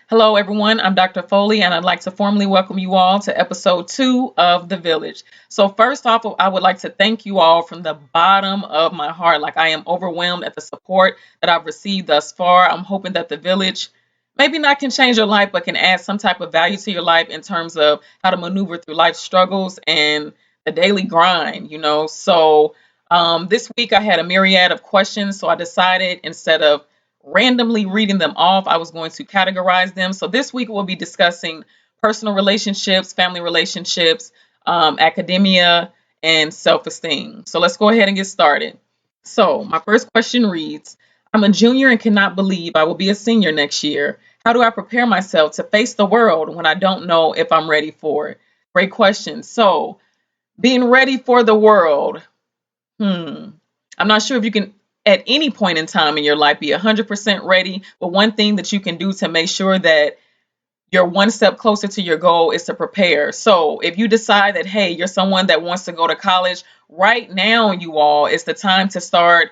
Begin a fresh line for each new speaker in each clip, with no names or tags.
Hello, everyone. I'm Dr. Foley, and I'd like to formally welcome you all to episode 2 of The Village. So, first off, I would like to thank you all from the bottom of my heart. Like, I am overwhelmed at the support that I've received thus far. I'm hoping that The Village maybe not can change your life, but can add some type of value to your life in terms of how to maneuver through life struggles and the daily grind. This week I had a myriad of questions, so I decided instead of randomly reading them off, I was going to categorize them. So this week we'll be discussing personal relationships, family relationships, academia, and self esteem. So let's go ahead and get started. So my first question reads: I'm a junior and cannot believe I will be a senior next year. How do I prepare myself to face the world when I don't know if I'm ready for it? Great question. So, being ready for the world. Hmm. I'm not sure if you can, at any point in time in your life, be 100% ready. But one thing that you can do to make sure that you're one step closer to your goal is to prepare. So if you decide that, hey, you're someone that wants to go to college, right now, you all, is the time to start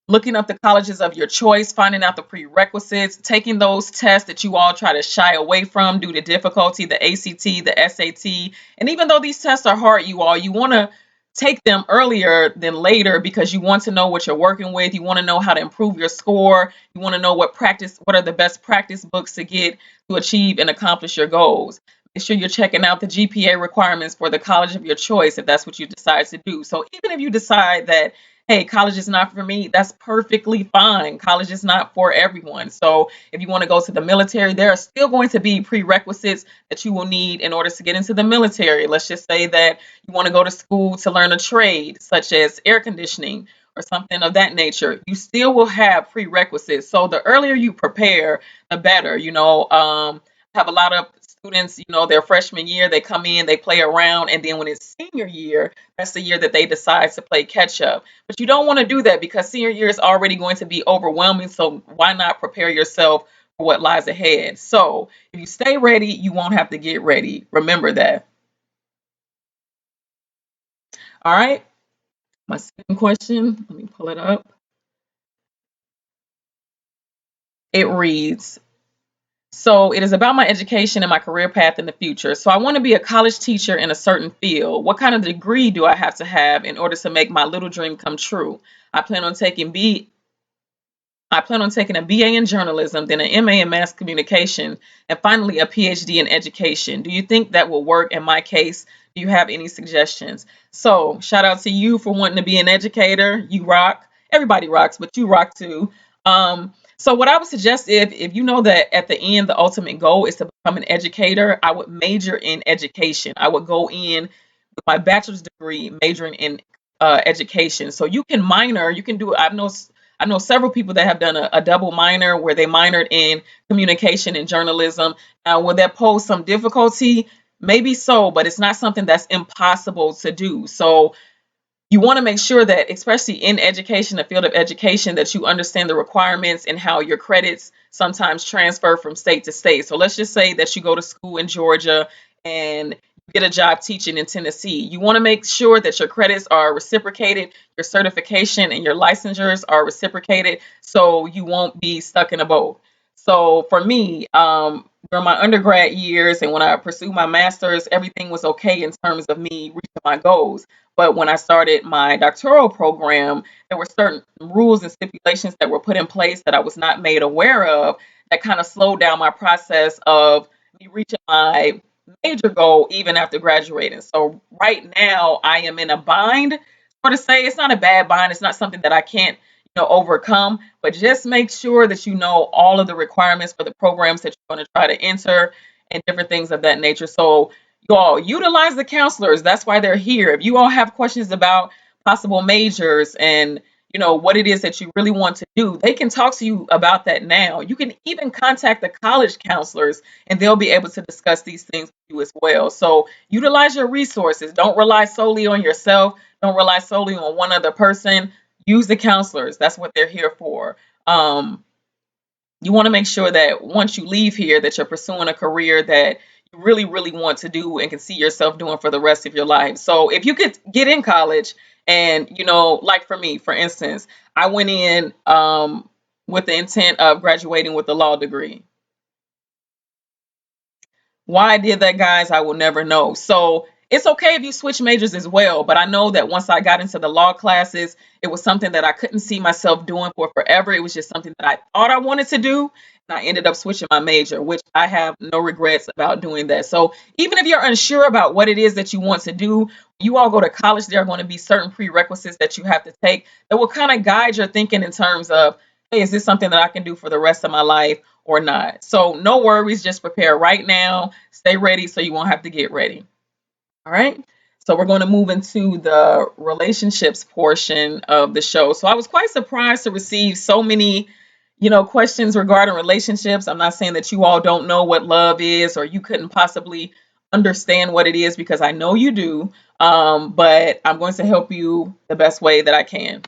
looking up the colleges of your choice, finding out the prerequisites, taking those tests that you all try to shy away from due to difficulty, the ACT, the SAT. And even though these tests are hard, you want to take them earlier than later because you want to know what you're working with. You want to know how to improve your score. You want to know what are the best practice books to get to achieve and accomplish your goals. Make sure you're checking out the GPA requirements for the college of your choice if that's what you decide to do. So even if you decide that, hey, college is not for me, that's perfectly fine. College is not for everyone. So if you want to go to the military, there are still going to be prerequisites that you will need in order to get into the military. Let's just say that you want to go to school to learn a trade, such as air conditioning or something of that nature. You still will have prerequisites. So the earlier you prepare, the better. Have a lot of students, their freshman year, they come in, they play around, and then when it's senior year, that's the year that they decide to play catch up. But you don't want to do that because senior year is already going to be overwhelming. So why not prepare yourself for what lies ahead? So if you stay ready, you won't have to get ready. Remember that. All right. My second question, let me pull it up. It reads: So it is about my education and my career path in the future. So I want to be a college teacher in a certain field. What kind of degree do I have to have in order to make my little dream come true? I plan on taking B I plan on taking a BA in journalism, then an MA in mass communication, and finally a PhD in education. Do you think that will work in my case? Do you have any suggestions? So, shout out to you for wanting to be an educator. You rock. Everybody rocks, but you rock too. So, what I would suggest, if you know that at the end the ultimate goal is to become an educator, I would major in education. I would go in with my bachelor's degree, majoring in education. So you can minor. You can do. I know several people that have done a double minor where they minored in communication and journalism. Now, will that pose some difficulty? Maybe so, but it's not something that's impossible to do. So you want to make sure that, especially in education, the field of education, that you understand the requirements and how your credits sometimes transfer from state to state. So let's just say that you go to school in Georgia and get a job teaching in Tennessee. You want to make sure that your credits are reciprocated, your certification and your licensures are reciprocated, so you won't be stuck in a boat. So for me, during my undergrad years and when I pursued my master's, everything was okay in terms of me reaching my goals. But when I started my doctoral program, there were certain rules and stipulations that were put in place that I was not made aware of that kind of slowed down my process of me reaching my major goal even after graduating. So right now I am in a bind, sort of say. It's not a bad bind. It's not something that I can't, overcome, but just make sure that you know all of the requirements for the programs that you're going to try to enter and different things of that nature. So you all utilize the counselors. That's why they're here. If you all have questions about possible majors and what it is that you really want to do, they can talk to you about that now. You can even contact the college counselors and they'll be able to discuss these things with you as well. So utilize your resources. Don't rely solely on yourself. Don't rely solely on one other person. Use the counselors. That's what they're here for. You want to make sure that once you leave here that you're pursuing a career that you really really want to do and can see yourself doing for the rest of your life. So if you could get in college and like for me, for instance, I went in with the intent of graduating with a law degree. Why I did that, guys, I will never know. So it's okay if you switch majors as well. But I know that once I got into the law classes, it was something that I couldn't see myself doing for forever. It was just something that I thought I wanted to do. And I ended up switching my major, which I have no regrets about doing that. So even if you're unsure about what it is that you want to do, you all go to college, there are going to be certain prerequisites that you have to take that will kind of guide your thinking in terms of, hey, is this something that I can do for the rest of my life or not? So no worries, just prepare right now. Stay ready so you won't have to get ready. All right. So we're going to move into the relationships portion of the show. So I was quite surprised to receive so many, questions regarding relationships. I'm not saying that you all don't know what love is or you couldn't possibly understand what it is, because I know you do. But I'm going to help you the best way that I can.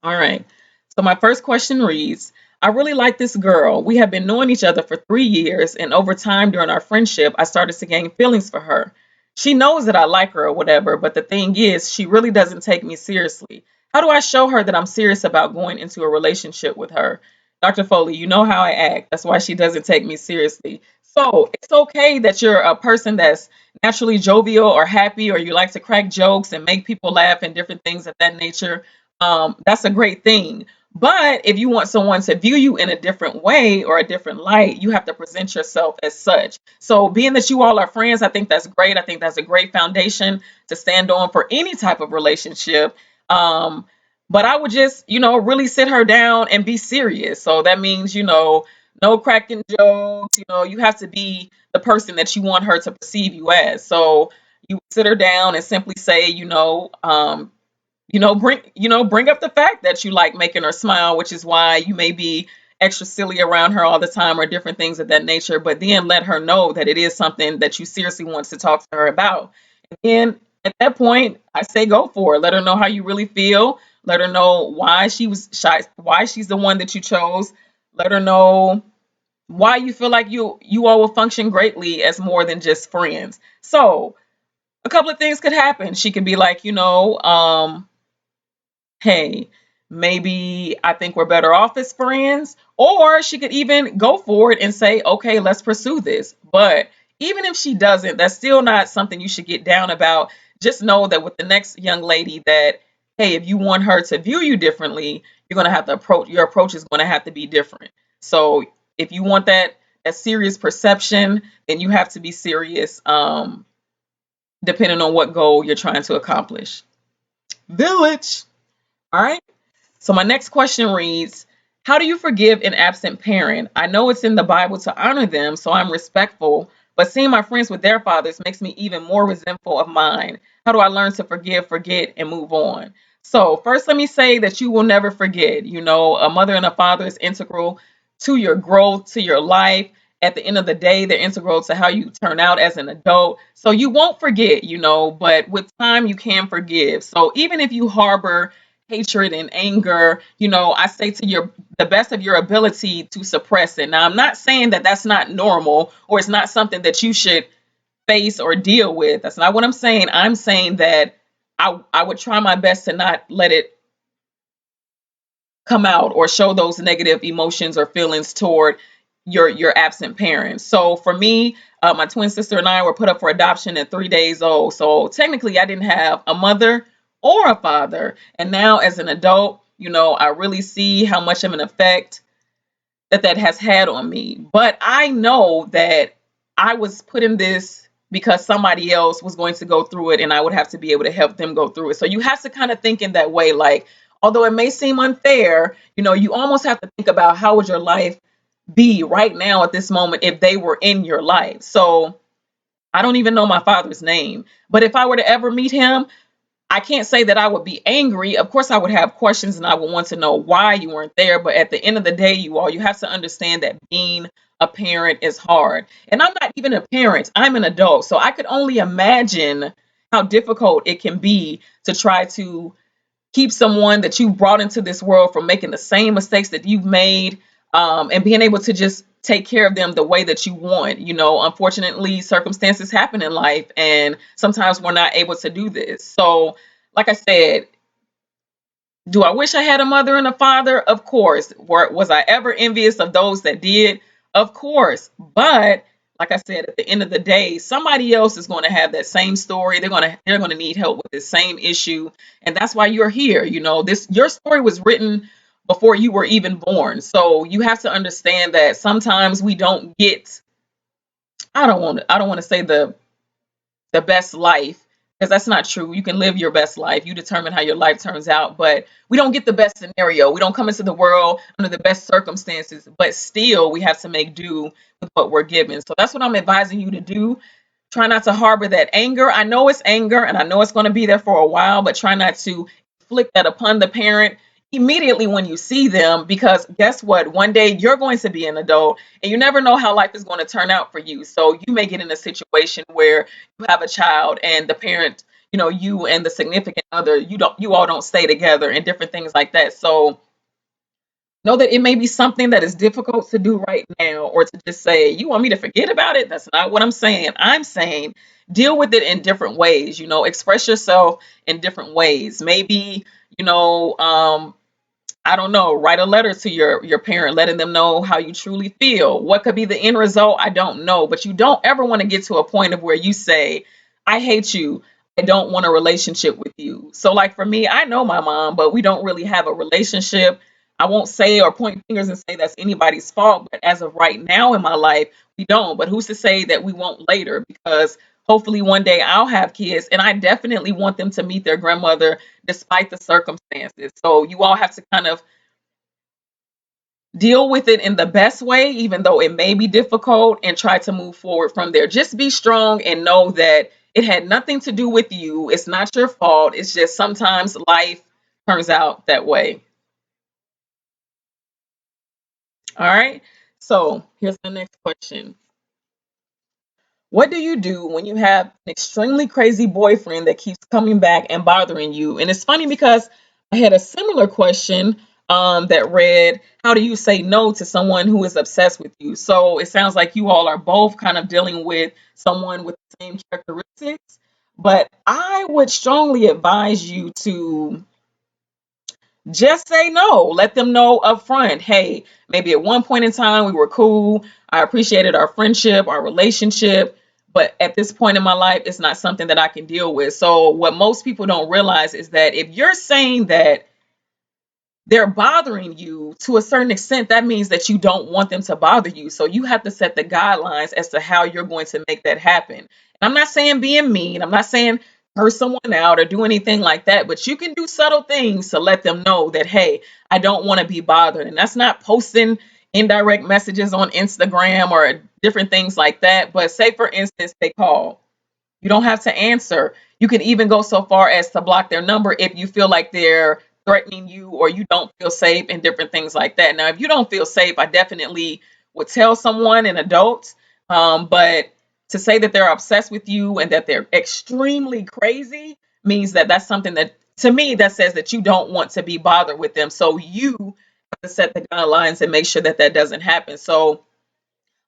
All right. So my first question reads, I really like this girl. We have been knowing each other for 3 years, and over time during our friendship, I started to gain feelings for her. She knows that I like her or whatever, but the thing is, she really doesn't take me seriously. How do I show her that I'm serious about going into a relationship with her? Dr. Foley, you know how I act. That's why she doesn't take me seriously. So it's okay that you're a person that's naturally jovial or happy, or you like to crack jokes and make people laugh and different things of that nature. That's a great thing. But if you want someone to view you in a different way or a different light, you have to present yourself as such. So, being that you all are friends, I think that's great. I think that's a great foundation to stand on for any type of relationship. Um, but I would just, really sit her down and be serious. So that means, no cracking jokes. You have to be the person that you want her to perceive you as. So you sit her down and simply say, bring up the fact that you like making her smile, which is why you may be extra silly around her all the time or different things of that nature. But then let her know that it is something that you seriously want to talk to her about. And at that point, I say go for it. Let her know how you really feel. Let her know why she was shy, why she's the one that you chose. Let her know why you feel like you all will function greatly as more than just friends. So a couple of things could happen. She could be like, hey, maybe I think we're better off as friends. Or she could even go for it and say, okay, let's pursue this. But even if she doesn't, that's still not something you should get down about. Just know that with the next young lady that, hey, if you want her to view you differently, you're going to have to your approach is going to have to be different. So if you want that serious perception, then you have to be serious, depending on what goal you're trying to accomplish. Village. All right. So my next question reads, how do you forgive an absent parent? I know it's in the Bible to honor them, so I'm respectful, but seeing my friends with their fathers makes me even more resentful of mine. How do I learn to forgive, forget, and move on? So first, let me say that you will never forget. A mother and a father is integral to your growth, to your life. At the end of the day, they're integral to how you turn out as an adult. So you won't forget, but with time you can forgive. So even if you harbor hatred and anger, I say to your the best of your ability to suppress it. Now, I'm not saying that that's not normal or it's not something that you should face or deal with. That's not what I'm saying. I'm saying that I would try my best to not let it come out or show those negative emotions or feelings toward your absent parents. So for me, my twin sister and I were put up for adoption at 3 days old. So technically, I didn't have a mother or a father. And now, as an adult, I really see how much of an effect that has had on me. But I know that I was put in this because somebody else was going to go through it and I would have to be able to help them go through it. So you have to kind of think in that way, like, although it may seem unfair, you almost have to think about how would your life be right now at this moment if they were in your life. So I don't even know my father's name, but if I were to ever meet him, I can't say that I would be angry. Of course, I would have questions and I would want to know why you weren't there. But at the end of the day, you have to understand that being a parent is hard. And I'm not even a parent, I'm an adult. So I could only imagine how difficult it can be to try to keep someone that you brought into this world from making the same mistakes that you've made, and being able to just take care of them the way that you want. Unfortunately, circumstances happen in life, and sometimes we're not able to do this. So, like I said, do I wish I had a mother and a father? Of course. Was I ever envious of those that did? Of course. But like I said, at the end of the day, somebody else is going to have that same story. They're going to need help with the same issue, and that's why you're here. This your story was written before you were even born. So you have to understand that sometimes we don't get, I don't want to say the best life, because that's not true. You can live your best life. You determine how your life turns out, but we don't get the best scenario. We don't come into the world under the best circumstances, but still we have to make do with what we're given. So that's what I'm advising you to do. Try not to harbor that anger. I know it's anger and I know it's going to be there for a while, but try not to inflict that upon the parent immediately when you see them, because guess what? One day you're going to be an adult and you never know how life is going to turn out for you. So you may get in a situation where you have a child and the parent, you and the significant other, you all don't stay together and different things like that. So know that it may be something that is difficult to do right now, or to just say, you want me to forget about it? That's not what I'm saying. I'm saying deal with it in different ways, express yourself in different ways. Maybe, you know, um, I don't know, write a letter to your parent, letting them know how you truly feel. What could be the end result? I don't know, but you don't ever want to get to a point of where you say, I hate you. I don't want a relationship with you. So like for me, I know my mom, but we don't really have a relationship. I won't say or point fingers and say that's anybody's fault, but as of right now in my life, we don't. But who's to say that we won't later? Because hopefully one day I'll have kids, and I definitely want them to meet their grandmother despite the circumstances. So you all have to kind of deal with it in the best way, even though it may be difficult, and try to move forward from there. Just be strong and know that it had nothing to do with you. It's not your fault. It's just sometimes life turns out that way. All right. So here's the next question. What do you do when you have an extremely crazy boyfriend that keeps coming back and bothering you? And it's funny because I had a similar question that read, how do you say no to someone who is obsessed with you? So it sounds like you all are both kind of dealing with someone with the same characteristics. But I would strongly advise you to just say no. Let them know up front. Hey, maybe at one point in time we were cool. I appreciated our friendship, our relationship. But at this point in my life, it's not something that I can deal with. So, what most people don't realize is that if you're saying that they're bothering you to a certain extent, that means that you don't want them to bother you. So you have to set the guidelines as to how you're going to make that happen. And I'm not saying being mean, I'm not saying curse someone out or do anything like that, but you can do subtle things to let them know that, hey, I don't want to be bothered. And that's not posting indirect messages on Instagram or different things like that. But say, for instance, they call. You don't have to answer. You can even go so far as to block their number if you feel like they're threatening you or you don't feel safe and different things like that. Now, if you don't feel safe, I definitely would tell someone, an adult. But to say that they're obsessed with you and that they're extremely crazy means that that's something that, to me, that says that you don't want to be bothered with them. So you have to set the guidelines and make sure that that doesn't happen. So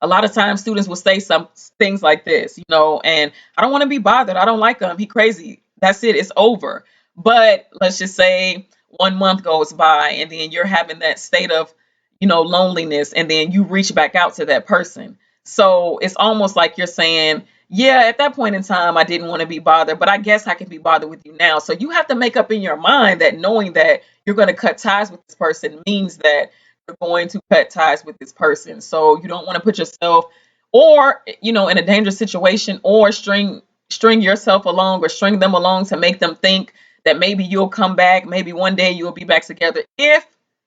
a lot of times students will say some things like this, and I don't want to be bothered. I don't like him. He crazy. That's it. It's over. But let's just say 1 month goes by and then you're having that state of, loneliness, and then you reach back out to that person. So it's almost like you're saying, yeah, at that point in time, I didn't want to be bothered, but I guess I can be bothered with you now. So you have to make up in your mind that knowing that you're going to cut ties with this person means that you're going to cut ties with this person. So you don't want to put yourself or, in a dangerous situation, or string yourself along or string them along to make them think that maybe you'll come back, maybe one day you'll be back together, if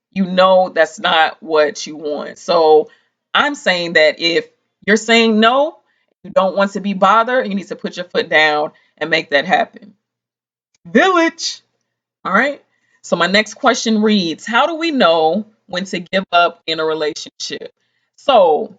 you know that's not what you want. So I'm saying that if you're saying no, you don't want to be bothered, you need to put your foot down and make that happen. Village. All right. So my next question reads, how do we know when to give up in a relationship? So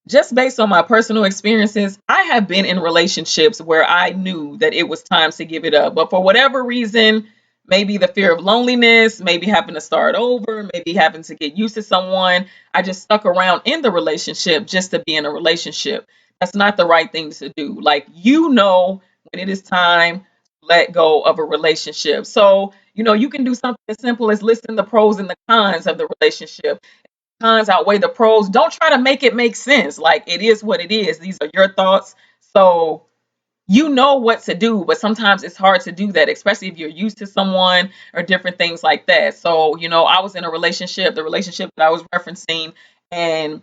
just based on my personal experiences, I have been in relationships where I knew that it was time to give it up. But for whatever reason, maybe the fear of loneliness, maybe having to start over, maybe having to get used to someone, I just stuck around in the relationship just to be in a relationship. That's not the right thing to do. Like, when it is time to let go of a relationship. So, you can do something as simple as listing the pros and the cons of the relationship. cons outweigh the pros. Don't try to make it make sense. Like, it is what it is. These are your thoughts. So you know what to do, but sometimes it's hard to do that, especially if you're used to someone or different things like that. So, I was in a relationship, the relationship that I was referencing, and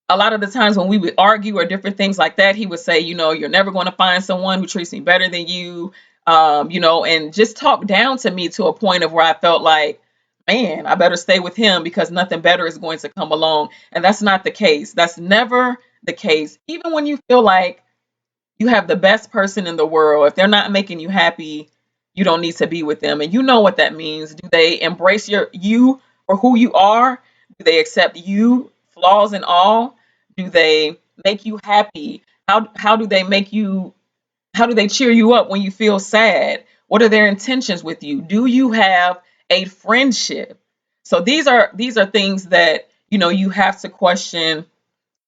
a lot of the times when we would argue or different things like that, he would say, you're never going to find someone who treats me better than you, and just talk down to me to a point of where I felt like, man, I better stay with him because nothing better is going to come along. And that's not the case. That's never the case. Even when you feel like you have the best person in the world, if they're not making you happy, you don't need to be with them. And you know what that means. Do they embrace you for who you are? Do they accept you, flaws and all? Do they make you happy? How do they make you how do they cheer you up when you feel sad? What are their intentions with you? Do you have a friendship? So these are things that you have to question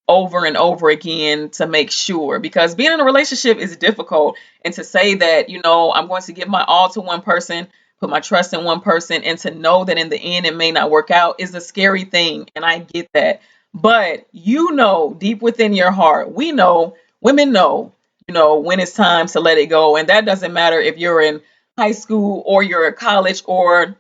over and over again to make sure, because being in a relationship is difficult. And to say that I'm going to give my all to one person, put my trust in one person, and to know that in the end it may not work out is a scary thing, and I get that. But deep within your heart, we know, women know, when it's time to let it go. And that doesn't matter if you're in high school or you're at college or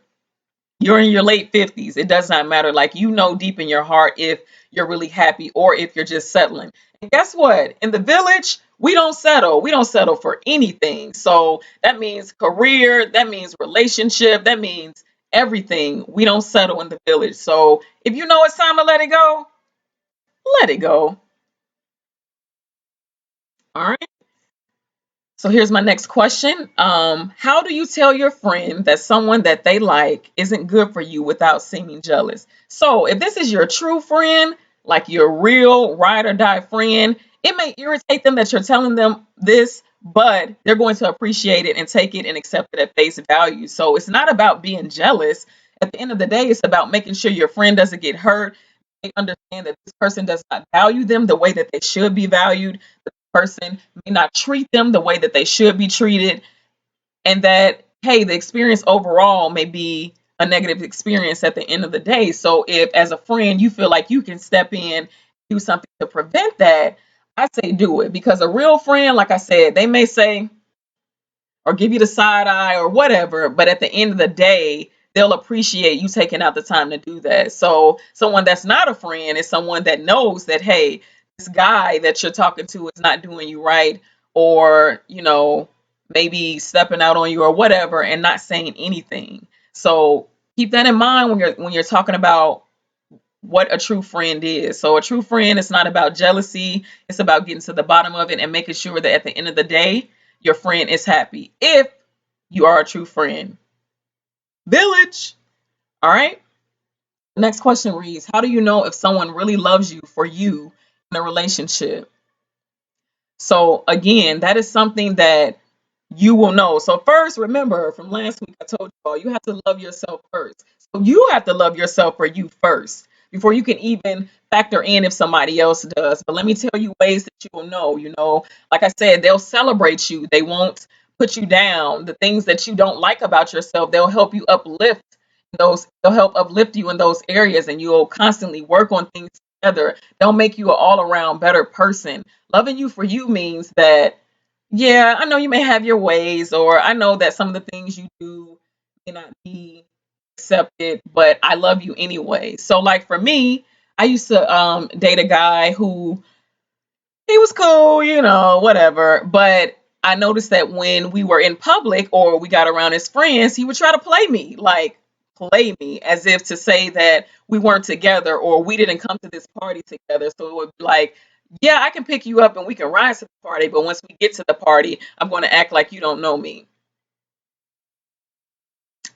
you're in your late 50s. It does not matter. Like, deep in your heart if you're really happy or if you're just settling. And guess what? In the village, we don't settle. We don't settle for anything. So that means career, that means relationship, that means everything. We don't settle in the village. So if you know it's time to let it go, let it go. All right. So here's my next question. How do you tell your friend that someone that they like isn't good for you without seeming jealous? So if this is your true friend, like your real ride or die friend, it may irritate them that you're telling them this, but they're going to appreciate it and take it and accept it at face value. So it's not about being jealous. At the end of the day, it's about making sure your friend doesn't get hurt. They understand that this person does not value them the way that they should be valued. The person may not treat them the way that they should be treated, and that, hey, the experience overall may be a negative experience at the end of the day. So if, as a friend, you feel like you can step in, do something to prevent that, I say do it. Because a real friend, like I said, they may say or give you the side eye or whatever, but at the end of the day, they'll appreciate you taking out the time to do that. So someone that's not a friend is someone that knows that, hey, this guy that you're talking to is not doing you right, or maybe stepping out on you or whatever, and not saying anything. So keep that in mind when you're talking about what a true friend is. So a true friend is not about jealousy. It's about getting to the bottom of it and making sure that at the end of the day, your friend is happy. If you are a true friend. Village. All right. The next question reads, how do you know if someone really loves you for you in a relationship? So again, that is something that you will know. So first, remember from last week, I told you all, you have to love yourself first. So you have to love yourself for you first before you can even factor in if somebody else does. But let me tell you ways that you will know. Like I said, they'll celebrate you. They won't put you down. The things that you don't like about yourself, they'll help you uplift they'll help uplift you in those areas, and you'll constantly work on things together. They'll make you an all-around better person. Loving you for you means that, yeah, I know you may have your ways, or I know that some of the things you do may not be accepted, but I love you anyway. So, like for me, I used to date a guy who he was cool, whatever. But I noticed that when we were in public or we got around his friends, he would try to play me as if to say that we weren't together or we didn't come to this party together. So it would be like, yeah, I can pick you up and we can ride to the party, but once we get to the party, I'm going to act like you don't know me.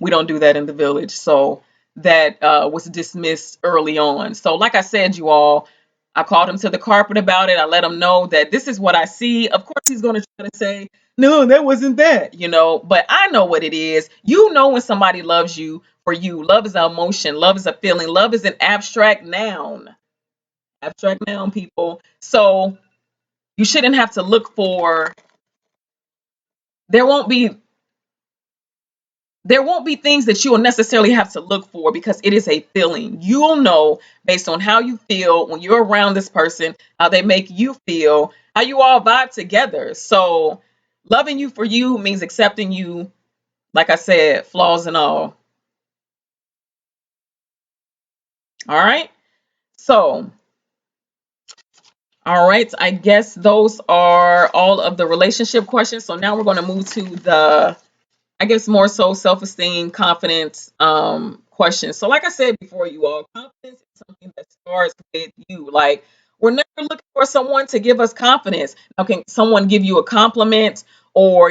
We don't do that in the village. So that was dismissed early on. So, like I said, you all, I called him to the carpet about it. I let him know that this is what I see. Of course, he's going to try to say, no, that wasn't that, but I know what it is. You know, when somebody loves you for you, love is an emotion, love is a feeling, love is an abstract noun, people. So you shouldn't have to look for, there won't be there won't be things that you will necessarily have to look for because it is a feeling. You'll know based on how you feel when you're around this person, how they make you feel, how you all vibe together. So, loving you for you means accepting you, like I said, flaws and all. All right. So, all right. I guess those are all of the relationship questions. So now we're going to move to the, I guess, more so self-esteem, confidence questions. So like I said before, you all, confidence is something that starts with you. Like, we're never looking for someone to give us confidence. Now, can someone give you a compliment or,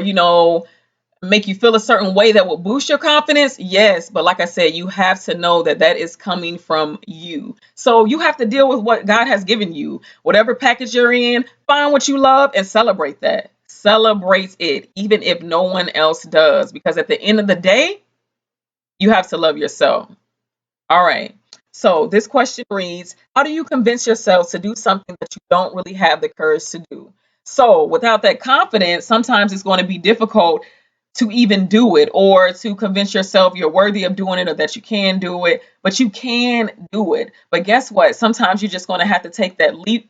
make you feel a certain way that will boost your confidence? Yes, but like I said, you have to know that that is coming from you. So you have to deal with what God has given you. Whatever package you're in, find what you love and celebrate that. Celebrate it, even if no one else does, because at the end of the day, you have to love yourself. All right. So this question reads, how do you convince yourself to do something that you don't really have the courage to do? So without that confidence, sometimes it's going to be difficult to even do it or to convince yourself you're worthy of doing it or that you can do it, but you can do it. But guess what? Sometimes you're just going to have to take that leap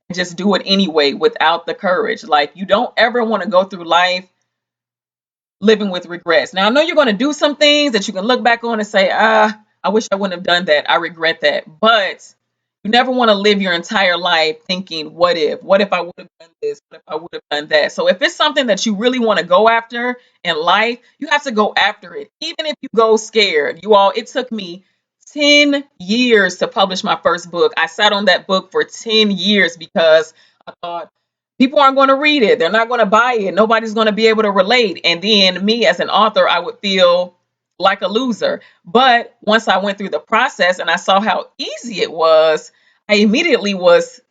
and just do it anyway without the courage. Like, you don't ever want to go through life living with regrets. Now, I know you're going to do some things that you can look back on and say, I wish I wouldn't have done that. I regret that. But you never want to live your entire life thinking, what if? What if I would have done this? What if I would have done that? So if it's something that you really want to go after in life, you have to go after it. Even if you go scared. You all, it took me 10 years to publish my first book. I sat on that book for 10 years because I thought, people aren't going to read it. They're not going to buy it. Nobody's going to be able to relate. And then me as an author, I would feel like a loser. But once I went through the process and I saw how easy it was, I immediately was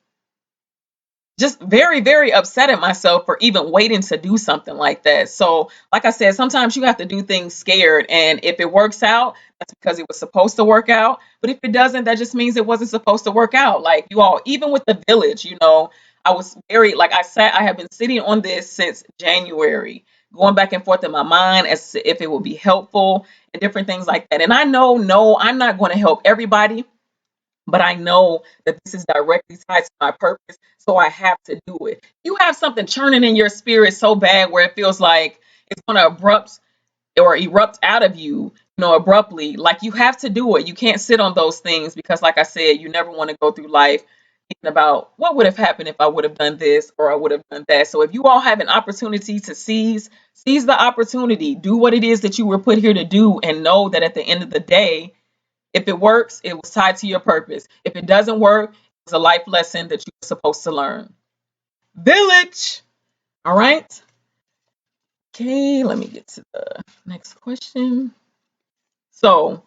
just very, very upset at myself for even waiting to do something like that. So, like I said, sometimes you have to do things scared. And if it works out, that's because it was supposed to work out. But if it doesn't, that just means it wasn't supposed to work out. Like, you all, even with the village, I was very, like I have been sitting on this since January, going back and forth in my mind as to if it would be helpful and different things like that. And I know, no, I'm not going to help everybody, but I know that this is directly tied to my purpose, so I have to do it. You have something churning in your spirit so bad where it feels like it's going to erupt out of you, abruptly. Like, you have to do it. You can't sit on those things because, like I said, you never want to go through life thinking about what would have happened if I would have done this or I would have done that. So if you all have an opportunity to seize the opportunity, do what it is that you were put here to do, and know that at the end of the day, if it works, it was tied to your purpose. If it doesn't work, it's a life lesson that you're supposed to learn. Village. All right. Okay, let me get to the next question. So,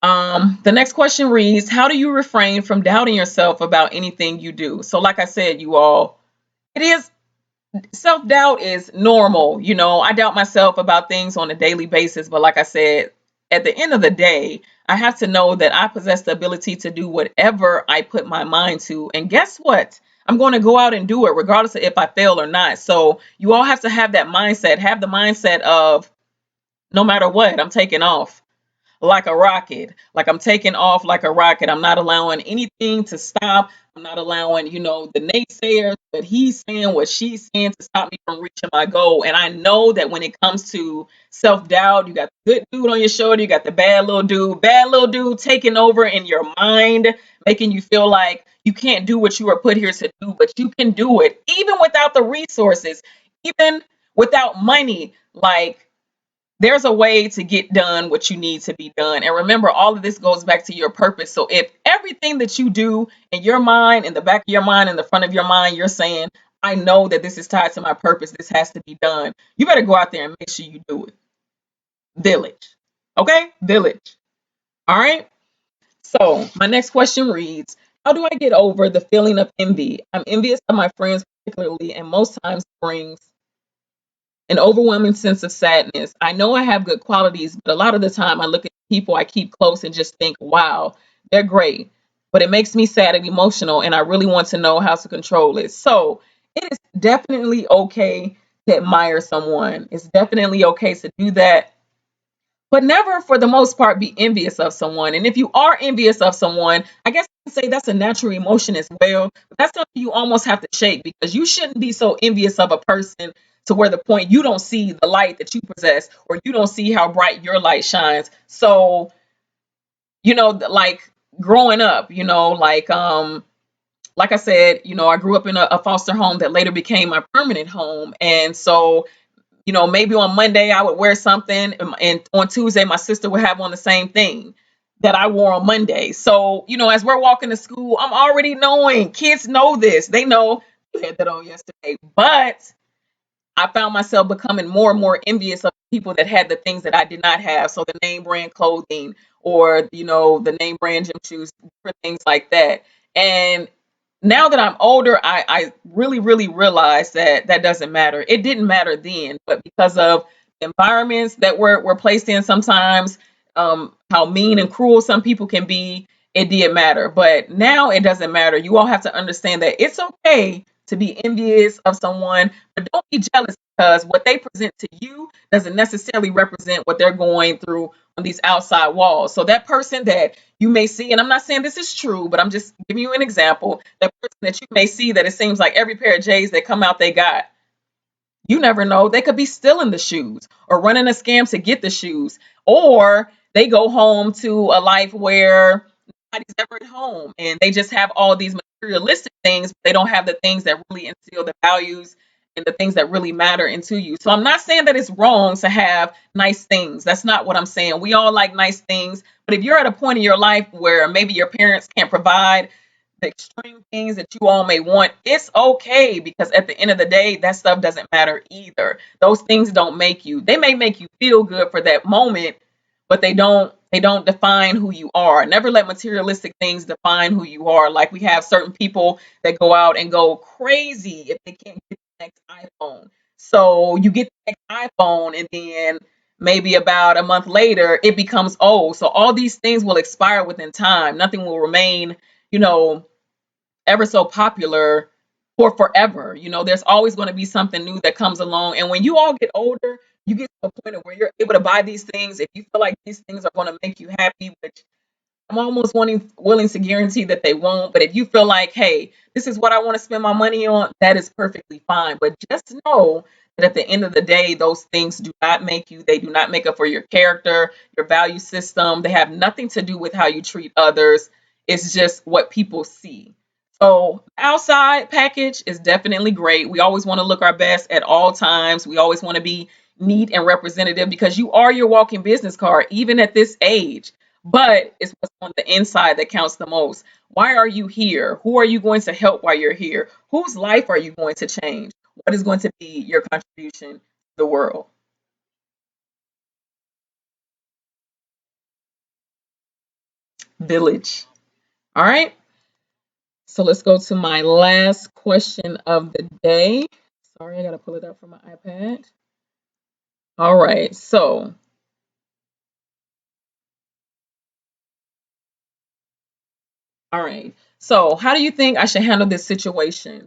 the next question reads, how do you refrain from doubting yourself about anything you do? So, like I said, you all, it is self-doubt is normal. I doubt myself about things on a daily basis, but like I said, at the end of the day, I have to know that I possess the ability to do whatever I put my mind to. And guess what? I'm going to go out and do it regardless of if I fail or not. So you all have to have that mindset, have the mindset of, no matter what, I'm taking off like a rocket. Like, I'm taking off like a rocket. I'm not allowing anything to stop. I'm not allowing, the naysayers, what he's saying, what she's saying, to stop me from reaching my goal. And I know that when it comes to self-doubt, you got the good dude on your shoulder, you got the bad little dude taking over in your mind, making you feel like you can't do what you were put here to do, but you can do it, even without the resources, even without money. Like, there's a way to get done what you need to be done. And remember, all of this goes back to your purpose. So if everything that you do in your mind, in the back of your mind, in the front of your mind, you're saying, I know that this is tied to my purpose, this has to be done, you better go out there and make sure you do it. Village. Okay? Village. All right? So my next question reads, how do I get over the feeling of envy? I'm envious of my friends particularly, and most times brings an overwhelming sense of sadness. I know I have good qualities, but a lot of the time I look at people I keep close and just think, wow, they're great. But it makes me sad and emotional, and I really want to know how to control it. So it is definitely okay to admire someone. It's definitely okay to do that. but never for the most part be envious of someone. And if you are envious of someone, I guess I can say that's a natural emotion as well. But that's something you almost have to shake, because you shouldn't be so envious of a person to where the point you don't see the light that you possess, or you don't see how bright your light shines. So, like growing up, like I said, I grew up in a foster home that later became my permanent home. And so, maybe on Monday I would wear something, and on Tuesday my sister would have on the same thing that I wore on Monday. So, as we're walking to school, I'm already knowing, kids know this. They know you had that on yesterday. But I found myself becoming more and more envious of people that had the things that I did not have. So the name brand clothing, or, the name brand gym shoes, different things like that. And now that I'm older, I really, really realize that that doesn't matter. It didn't matter then, but because of the environments that we're placed in sometimes, how mean and cruel some people can be, it did matter. But now it doesn't matter. You all have to understand that it's okay to be envious of someone, but don't be jealous, because what they present to you doesn't necessarily represent what they're going through on these outside walls. So that person that you may see, and I'm not saying this is true, but I'm just giving you an example, that person that you may see that it seems like every pair of J's that come out they got, you never know. They could be stealing the shoes or running a scam to get the shoes, or they go home to a life where nobody's ever at home and they just have all these materialistic things, but they don't have the things that really instill the values and the things that really matter into you. So I'm not saying that it's wrong to have nice things. That's not what I'm saying. We all like nice things, but if you're at a point in your life where maybe your parents can't provide the extreme things that you all may want, it's okay, because at the end of the day, that stuff doesn't matter either. Those things don't make you. They may make you feel good for that moment, but they don't define who you are. Never let materialistic things define who you are. Like, we have certain people that go out and go crazy if they can't get the next iPhone. So you get the next iPhone, and then maybe about a month later it becomes old. So all these things will expire within time. Nothing will remain, you know, ever so popular for forever. There's always going to be something new that comes along. And when you all get older, you get to a point of where you're able to buy these things if you feel like these things are going to make you happy, which I'm almost willing to guarantee that they won't. But if you feel like, hey, this is what I want to spend my money on, that is perfectly fine. But just know that at the end of the day, those things do not make you. They do not make up for your character, your value system. They have nothing to do with how you treat others. It's just what people see. So outside package is definitely great. We always want to look our best at all times. We always want to be neat and representative, because you are your walking business card, even at this age. But it's what's on the inside that counts the most. Why are you here? Who are you going to help while you're here? Whose life are you going to change? What is going to be your contribution to the world? Village. All right. So let's go to my last question of the day. Sorry, I got to pull it up from my iPad. All right. So, all right. So, how do you think I should handle this situation?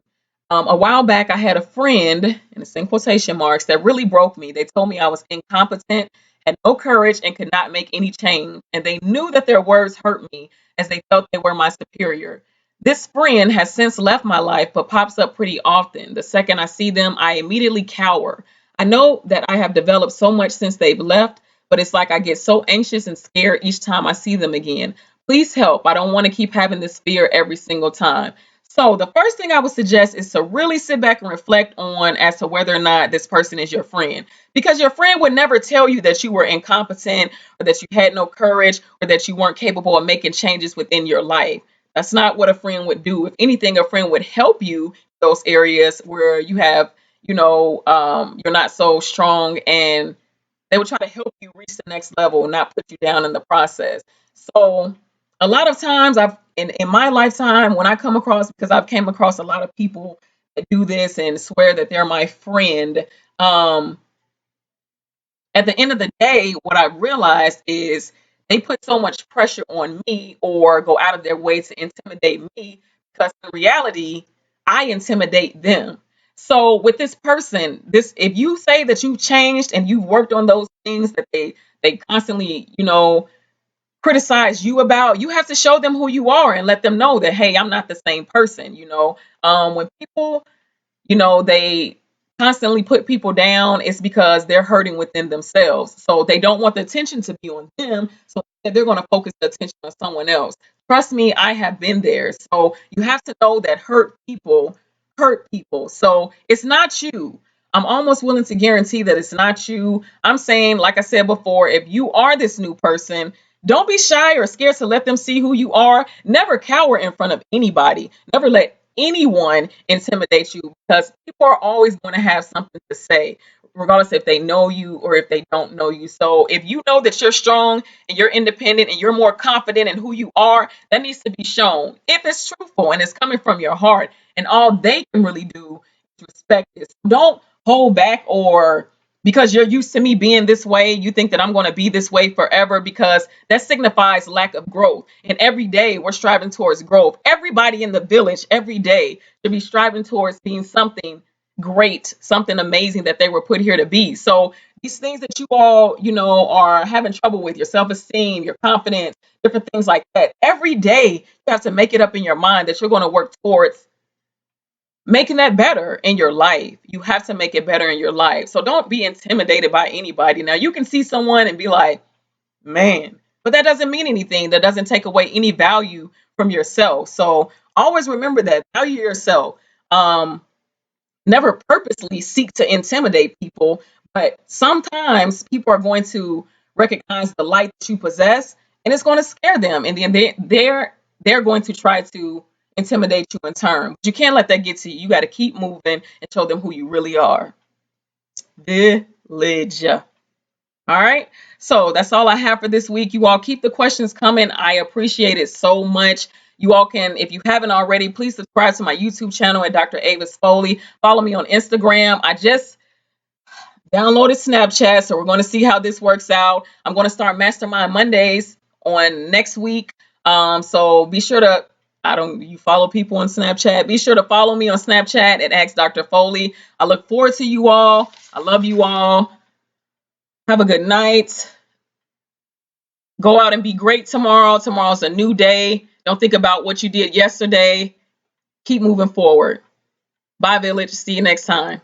A while back, I had a friend, and it's in quotation marks, that really broke me. They told me I was incompetent, had no courage, and could not make any change. And they knew that their words hurt me, as they felt they were my superior. This friend has since left my life, but pops up pretty often. The second I see them, I immediately cower. I know that I have developed so much since they've left, but it's like I get so anxious and scared each time I see them again. Please help. I don't want to keep having this fear every single time. So the first thing I would suggest is to really sit back and reflect on as to whether or not this person is your friend. Because your friend would never tell you that you were incompetent, or that you had no courage, or that you weren't capable of making changes within your life. That's not what a friend would do. If anything, a friend would help you in those areas where you have, you're not so strong, and they will try to help you reach the next level, not put you down in the process. So a lot of times, in my lifetime, when I come across, because I've came across a lot of people that do this and swear that they're my friend, um, at the end of the day, what I realized is they put so much pressure on me, or go out of their way to intimidate me, because in reality, I intimidate them. So with this person, this if you say that you've changed and you've worked on those things that they constantly, criticize you about, you have to show them who you are and let them know that, hey, I'm not the same person. When people, they constantly put people down, it's because they're hurting within themselves. So they don't want the attention to be on them. So they're going to focus the attention on someone else. Trust me, I have been there. So you have to know that hurt people hurt people. So it's not you. I'm almost willing to guarantee that it's not you. I'm saying, like I said before, if you are this new person, don't be shy or scared to let them see who you are. Never cower in front of anybody. Never let anyone intimidate you, because people are always going to have something to say, regardless if they know you or if they don't know you. So if you know that you're strong and you're independent and you're more confident in who you are, that needs to be shown if it's truthful and it's coming from your heart. And all they can really do is respect this. Don't hold back, or because you're used to me being this way, you think that I'm going to be this way forever, because that signifies lack of growth. And every day we're striving towards growth. Everybody in the village every day should be striving towards being something great, something amazing that they were put here to be. So these things that you all, are having trouble with, your self-esteem, your confidence, different things like that, every day you have to make it up in your mind that you're going to work towards making that better in your life. You have to make it better in your life. So don't be intimidated by anybody. Now, you can see someone and be like, man, but that doesn't mean anything. That doesn't take away any value from yourself. So always remember that. Value yourself. Never purposely seek to intimidate people, but sometimes people are going to recognize the light that you possess, and it's going to scare them, and then they're going to try to intimidate you in turn. But you can't let that get to you. You got to keep moving and show them who you really are. Village. All right. So that's all I have for this week. You all keep the questions coming. I appreciate it so much. You all can, if you haven't already, please subscribe to my YouTube channel at Dr. Avis Foley. Follow me on Instagram. I just downloaded Snapchat, so we're going to see how this works out. I'm going to start Mastermind Mondays on next week. So be sure to, you follow people on Snapchat. Be sure to follow me on Snapchat at Ask Dr. Foley. I look forward to you all. I love you all. Have a good night. Go out and be great tomorrow. Tomorrow's a new day. Don't think about what you did yesterday. Keep moving forward. Bye, Village. See you next time.